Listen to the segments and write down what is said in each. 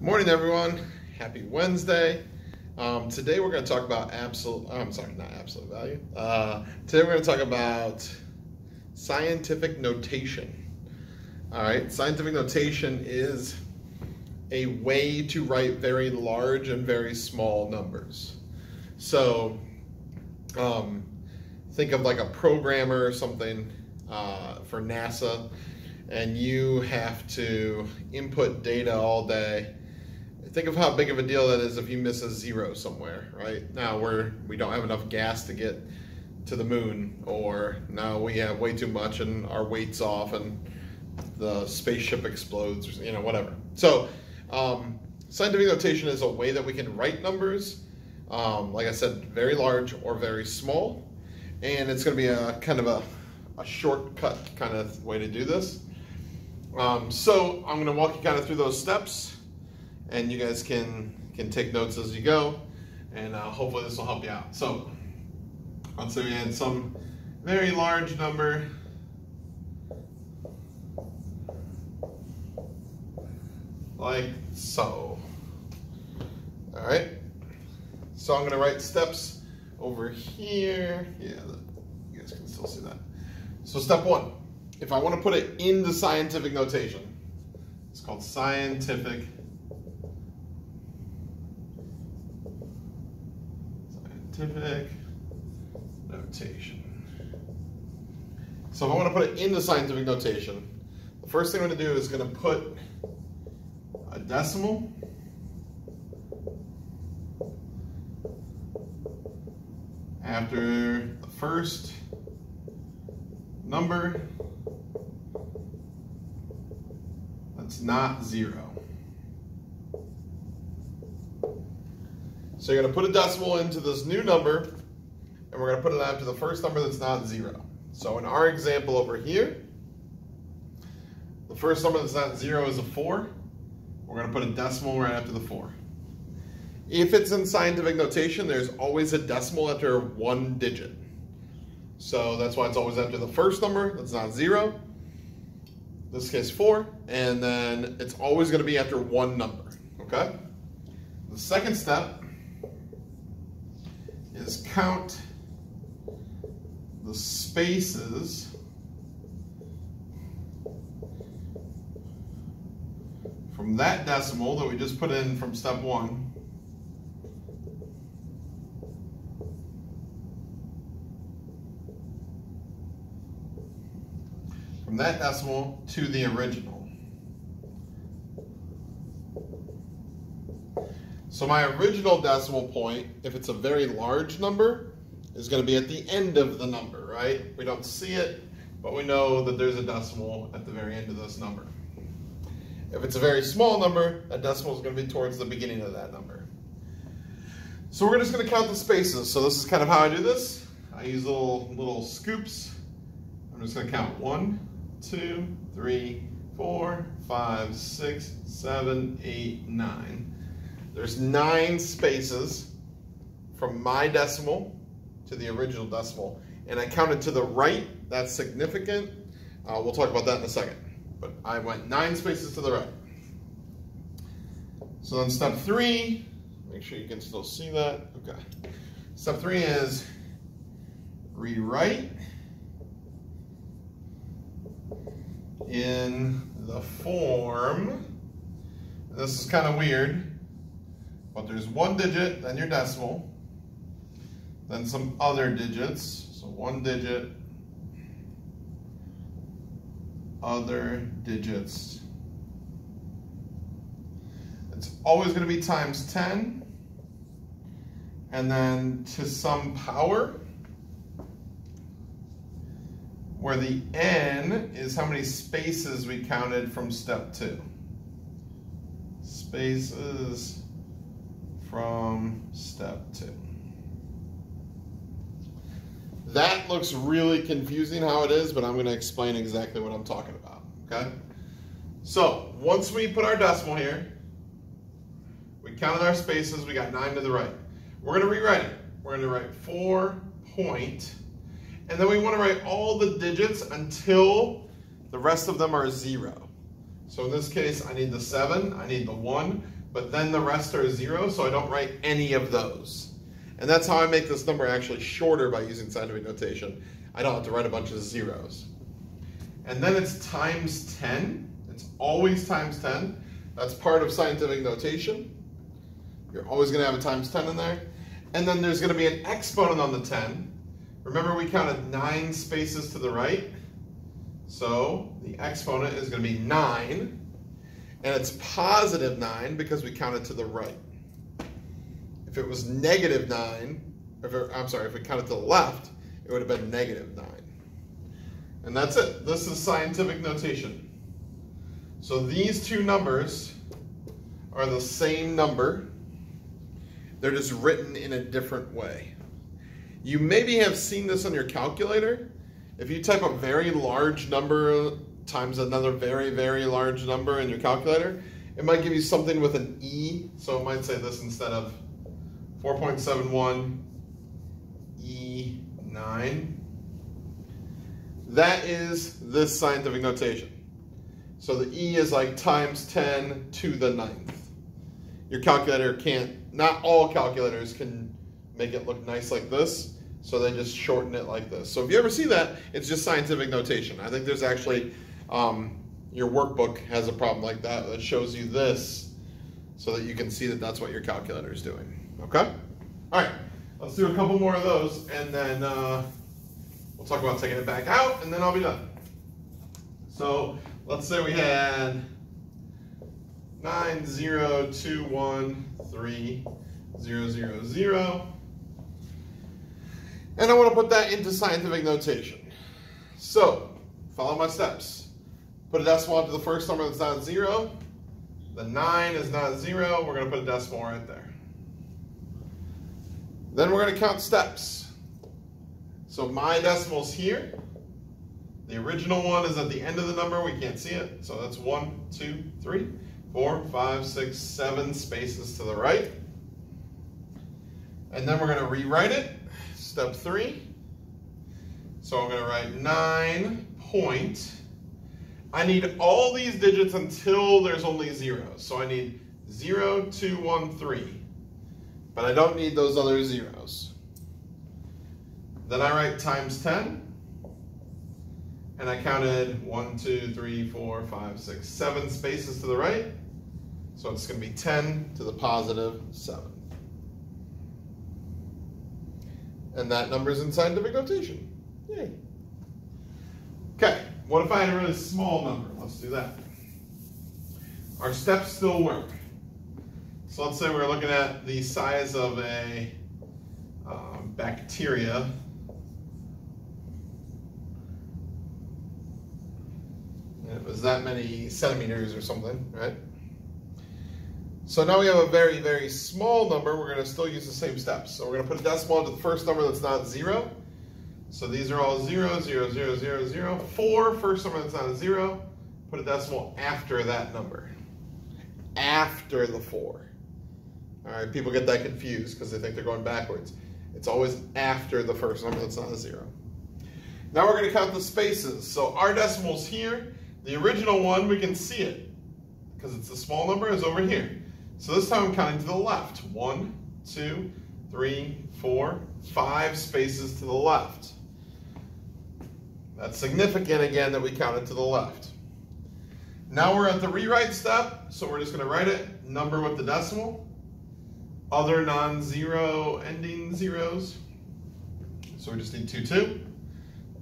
Morning, everyone. Happy Wednesday. Today we're going to talk about not absolute value. Today we're going to talk about scientific notation. All right, scientific notation is a way to write very large and very small numbers. So think of like a programmer or something for NASA, and you have to input data all day. Think of how big of a deal that is if you miss a zero somewhere, right? Now we don't have enough gas to get to the moon, or now we have way too much and our weight's off and the spaceship explodes, or whatever. So scientific notation is a way that we can write numbers, like I said, very large or very small, and it's going to be a kind of a shortcut kind of way to do this. So I'm going to walk you kind of through those steps, and you guys can take notes as you go, and hopefully this will help you out. So let's say we had some very large number, like so. All right, so I'm going to write steps over here. Yeah, you guys can still see that. So step one, if I want to put it into scientific notation, it's called scientific notation. So if I want to put it into scientific notation, the first thing I'm going to do is going to put a decimal after the first number that's not zero. So you're going to put a decimal into this new number, and we're going to put it after the first number that's not zero. So in our example over here, the first number that's not zero is a 4. We're going to put a decimal right after the 4. If it's in scientific notation, there's always a decimal after one digit. So that's why it's always after the first number that's not zero, in this case 4, and then it's always going to be after one number, okay? The second step is count the spaces from that decimal that we just put in from step 1 from that decimal to the original. So my original decimal point, if it's a very large number, is going to be at the end of the number, right? We don't see it, but we know that there's a decimal at the very end of this number. If it's a very small number, that decimal is going to be towards the beginning of that number. So we're just going to count the spaces. So this is kind of how I do this. I use little scoops. I'm just going to count 1, 2, 3, 4, 5, 6, 7, 8, 9. There's 9 spaces from my decimal to the original decimal, and I counted to the right. That's significant. We'll talk about that in a second. But I went 9 spaces to the right. So then step 3, make sure you can still see that. Okay. Step 3 is rewrite in the form. This is kind of weird, but there's one digit, then your decimal, then some other digits. So one digit, other digits. It's always going to be times 10, and then to some power, where the n is how many spaces we counted from step 2. Spaces from step 2. That looks really confusing how it is, but I'm going to explain exactly what I'm talking about, okay? So once we put our decimal here, we counted our spaces, we got 9 to the right. We're going to rewrite it. We're going to write 4 point, and then we want to write all the digits until the rest of them are 0. So in this case, I need the 7, I need the 1, but then the rest are 0, so I don't write any of those. And that's how I make this number actually shorter by using scientific notation. I don't have to write a bunch of zeros. And then it's times 10. It's always times 10. That's part of scientific notation. You're always going to have a times 10 in there. And then there's going to be an exponent on the 10. Remember, we counted 9 spaces to the right. So the exponent is going to be 9. And it's positive 9 because we counted to the right. If it was negative 9, if we counted to the left, it would have been negative 9. And that's it. This is scientific notation. So these two numbers are the same number. They're just written in a different way. You maybe have seen this on your calculator. If you type a very large number times another very, very large number in your calculator, it might give you something with an E. So it might say this instead of 4.71 E9. That is this scientific notation. So the E is like times 10 to the 9th. Your calculator can't, not all calculators can make it look nice like this, so they just shorten it like this. So if you ever see that, it's just scientific notation. I think there's actually, your workbook has a problem like that that shows you this so that you can see that that's what your calculator is doing. Okay? All right, let's do a couple more of those, and then we'll talk about taking it back out, and then I'll be done. So let's say we had 9021300, and I want to put that into scientific notation. So follow my steps. Put a decimal after the first number that's not 0. The 9 is not 0. We're going to put a decimal right there. Then we're going to count steps. So my decimal's here. The original one is at the end of the number. We can't see it. So that's 1, 2, 3, 4, 5, 6, 7 spaces to the right. And then we're going to rewrite it. Step 3. So I'm going to write 9 point. I need all these digits until there's only zeros. So I need 0, 2, 1, 3. But I don't need those other zeros. Then I write times 10. And I counted 1, 2, 3, 4, 5, 6, 7 spaces to the right. So it's going to be 10 to the positive 7. And that number is in scientific notation. Yay. Okay, what if I had a really small number? Let's do that. Our steps still work. So let's say we're looking at the size of a bacteria. And it was that many centimeters or something, right? So now we have a very, very small number. We're going to still use the same steps. So we're going to put a decimal into the first number that's not 0. So these are all 0, 0, 0, 0, 0. 4, first number that's not a 0. Put a decimal after that number. After the 4. All right, people get that confused because they think they're going backwards. It's always after the first number that's not a 0. Now we're going to count the spaces. So our decimal's here. The original one, we can see it because it's a small number, is over here. So this time I'm counting to the left. 1, 2, 3, 4, 5 spaces to the left. That's significant again that we counted to the left. Now we're at the rewrite step, so we're just going to write it, number with the decimal, other non-zero ending zeros. So we just need 2, 2,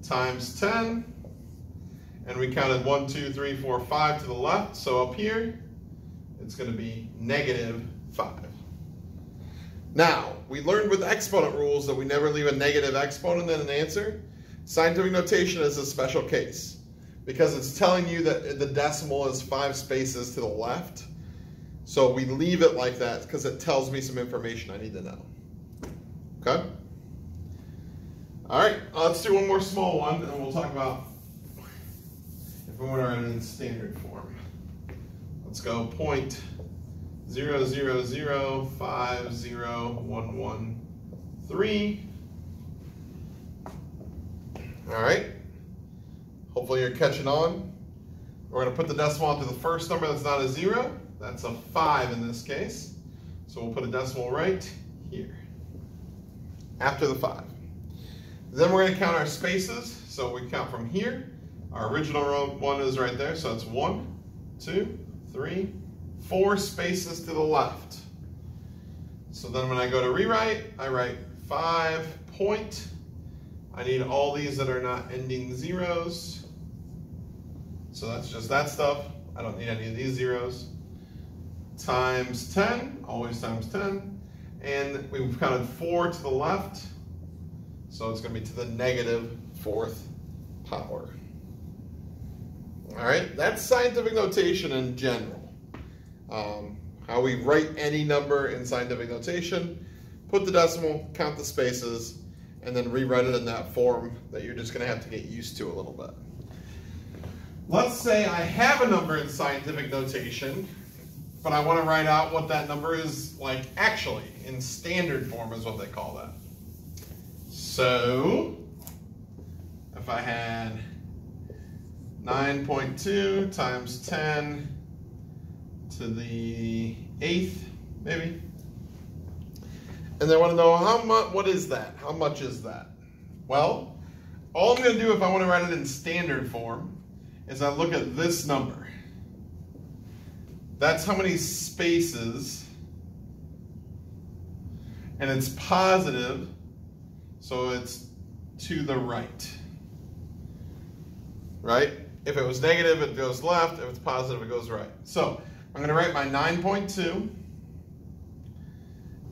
times 10, and we counted 1, 2, 3, 4, 5 to the left, so up here, it's going to be negative 5. Now, we learned with exponent rules that we never leave a negative exponent in an answer. Scientific notation is a special case because it's telling you that the decimal is 5 spaces to the left. So we leave it like that because it tells me some information I need to know. Okay? All right, let's do one more small one and we'll talk about if we want to write it in standard form. Let's go 0.000501113. All right, hopefully you're catching on. We're going to put the decimal into the first number that's not a 0. That's a 5 in this case. So we'll put a decimal right here, after the 5. Then we're going to count our spaces. So we count from here. Our original one is right there. So it's 1, 2, 3, 4 spaces to the left. So then when I go to rewrite, I write 5 point. I need all these that are not ending zeros. So that's just that stuff. I don't need any of these zeros. Times 10, always times 10. And we've counted 4 to the left. So it's going to be to the negative 4th power. All right, that's scientific notation in general. How we write any number in scientific notation, put the decimal, count the spaces, and then rewrite it in that form that you're just going to have to get used to a little bit. Let's say I have a number in scientific notation, but I want to write out what that number is like actually, in standard form is what they call that. So, if I had 9.2 times 10 to the 8th, maybe. And they want to know how much, what is that? How much is that? Well, all I'm going to do if I want to write it in standard form is I look at this number. That's how many spaces, and it's positive, so it's to the right. Right? If it was negative, it goes left. If it's positive, it goes right. So I'm going to write my 9.2,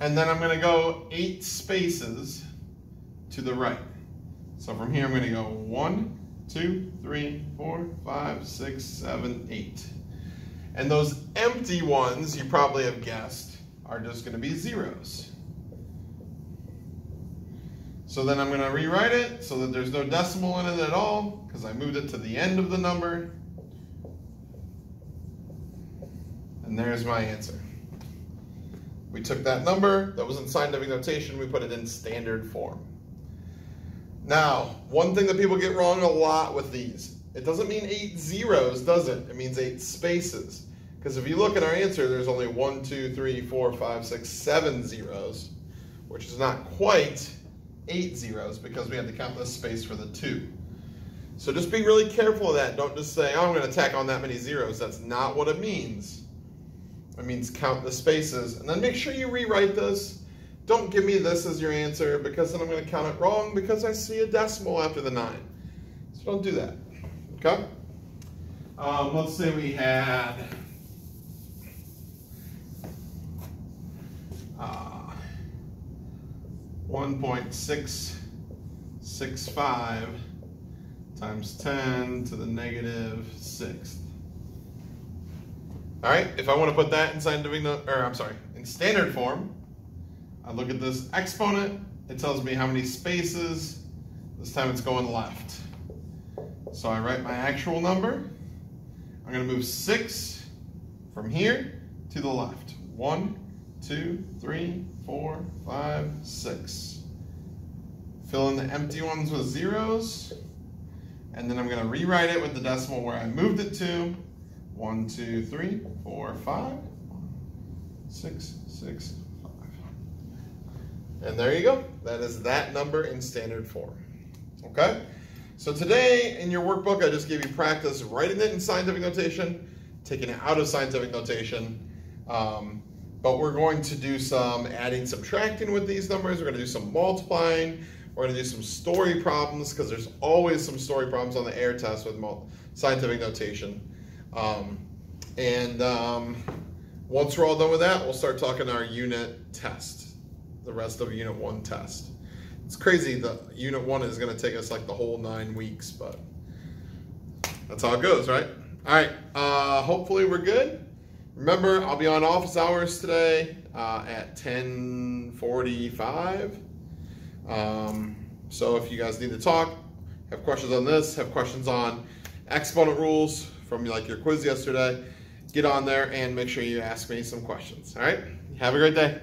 and then I'm going to go 8 spaces to the right. So from here, I'm going to go 1, 2, 3, 4, 5, 6, 7, 8. And those empty ones, you probably have guessed, are just going to be zeros. So then I'm going to rewrite it so that there's no decimal in it at all, because I moved it to the end of the number. And there's my answer. We took that number that was in scientific notation, we put it in standard form. Now, one thing that people get wrong a lot with these, it doesn't mean 8 zeros, does it? It means 8 spaces. Because if you look at our answer, there's only 1, 2, 3, 4, 5, 6, 7 zeros, which is not quite 8 zeros because we had to count this space for the 2. So just be really careful of that. Don't just say, oh, I'm going to tack on that many zeros. That's not what it means. It means count the spaces. And then make sure you rewrite this. Don't give me this as your answer because then I'm going to count it wrong because I see a decimal after the 9. So don't do that. Okay? Let's say we had 1.665 times 10 to the negative 6th. All right, if I want to put that in in standard form, I look at this exponent. It tells me how many spaces. This time it's going left. So I write my actual number. I'm going to move 6 from here to the left. 1, 2, 3, 4, 5, 6. Fill in the empty ones with zeros. And then I'm going to rewrite it with the decimal where I moved it to. 1, 2, 3, 4, 5, 6, 6, 5. And there you go. That is that number in standard form. Okay? So today in your workbook, I just gave you practice writing it in scientific notation, taking it out of scientific notation. But we're going to do some adding, subtracting with these numbers. We're going to do some multiplying. We're going to do some story problems because there's always some story problems on the air test with scientific notation. Once we're all done with that, we'll start talking our unit test, the rest of Unit 1 test. It's crazy that Unit 1 is going to take us like the whole 9 weeks, but that's how it goes, right? All right, hopefully we're good. Remember, I'll be on office hours today at 10:45. So if you guys need to talk, have questions on this, have questions on exponent rules from like your quiz yesterday, get on there and make sure you ask me some questions. All right, have a great day.